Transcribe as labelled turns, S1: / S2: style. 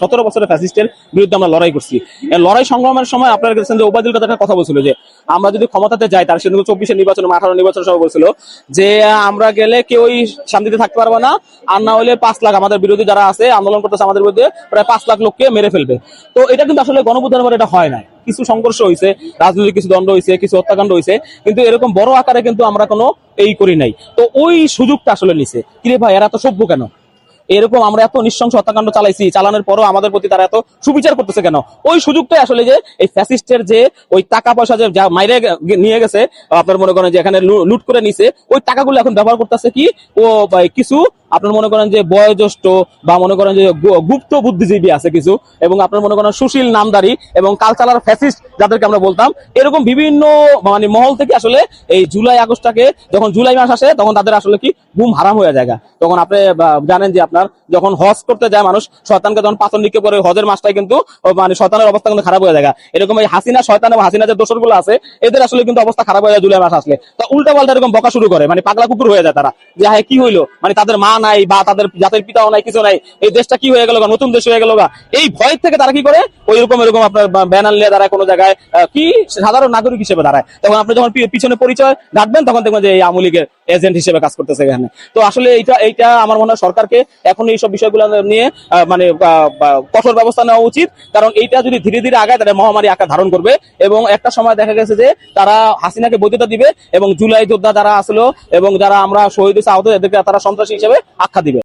S1: 17 বছরের ফ্যাসিস্টের বিরুদ্ধে আমরা লড়াই করছি। এই লড়াই সংগ্রামের সময় আপনারা দেখছেন যে ওবায়দুল কাদের একটা কথা বলছিল যে আমরা যদি ক্ষমতাতে যাই, তার সেদিন 24 নির্বাচন 18 নির্বাচন সহ বলছিল যে আমরা গেলে কেউই শান্তিতে থাকতে পারবে না, আর না হলে 5 লাখ আমাদের বিরোধী যারা আছে আন্দোলন করতেছে আমাদের বিরুদ্ধে প্রায় 5 লাখ লোককে মেরে ফেলবে। তো এটা কিন্তু আসলে গণভোটের পরে এটা হয় না, কিছু সংঘর্ষ হয়েছে, রাজনৈতিক কিছু দ্বন্দ্ব হয়েছে, কিছু হত্যাকাণ্ড হয়েছে, কিন্তু এরকম বড় আকারে কিন্তু আমরা কোনো এই করি নাই। তো ওই সুযোগটা আসলে নিছে, কিরে ভাই এরা তো সভ্য কেন, এরকম আমরা এত নৃশংস হত্যাকাণ্ড চালাইছি, চালানোর পরও আমাদের প্রতি তারা এত সুবিচার করতেছে কেন? ওই সুযোগটাই আসলে যে এই ফ্যাসিস্টের যে ওই টাকা পয়সা যে যা মাইরে নিয়ে গেছে, আপনার মনে করেন যে এখানে লুট করে নিছে, ওই টাকাগুলো এখন ব্যবহার করতেছে কি ও কিছু আপনার মনে করেন যে বয়োজ্যেষ্ঠ বা মনে করেন যে গুপ্ত বুদ্ধিজীবী আছে কিছু, এবং আপনার মনে করেন সুশীল নামদারি এবং কালচারাল ফ্যাসিস্ট যাদেরকে আমরা বলতাম, এরকম বিভিন্ন মানে মহল থেকে আসলে এই জুলাই আগস্টটাকে, যখন জুলাই মাস আসে তখন তাদের আসলে কি ঘুম হারাম হয়ে যায়। তখন আপনি জানেন যে আপনার যখন হজ করতে যায় মানুষ, শয়তানকে যখন পাথর নিক্ষেপ করে, হজের মাসটাই কিন্তু মানে শয়তানের অবস্থা কিন্তু খারাপ হয়ে যায়। এরকম এই হাসিনা শয়তান এবং হাসিনা যে দোসরগুলো আছে এদের আসলে কিন্তু অবস্থা খারাপ হয়ে যায় জুলাই মাস আসলে। তো উল্টা পাল্টা এরকম বকা শুরু করে, মানে পাগলা কুকুর হয়ে যায় তারা, যে হ্যাঁ কি হইলো, মানে তাদের মা নাই বা তাদের জাতির পিতাও নাই, কিছু নাই, এই দেশটা কি হয়ে গেল, নতুন দেশ হয়ে গেল। এই ভয় থেকে তারা কি করে ওইরকম এরকম আপনার ব্যানার নিয়ে দাঁড়ায় কোনো জায়গায়, কি সাধারণ নাগরিক হিসেবে দাঁড়ায়। তখন আপনি যখন পিছনে পরিচয় ঘাটবেন তখন দেখবেন যে এই আওয়ামী লীগের এজেন্ট হিসেবে কাজ করতেছে এখানে। তো আসলে এইটা আমার মনে হয় সরকারকে এখন এইসব বিষয়গুলো নিয়ে মানে কঠোর ব্যবস্থা নেওয়া উচিত, কারণ এইটা যদি ধীরে ধীরে আগায় তাহলে মহামারী আকার ধারণ করবে, এবং একটা সময় দেখা গেছে যে তারা হাসিনাকে বৈধতা দিবে এবং জুলাই যোদ্ধা যারা আসলো এবং যারা আমরা শহীদ হয়েছে আহত এদেরকে তারা সন্ত্রাসী হিসেবে আখ্যা দিবে।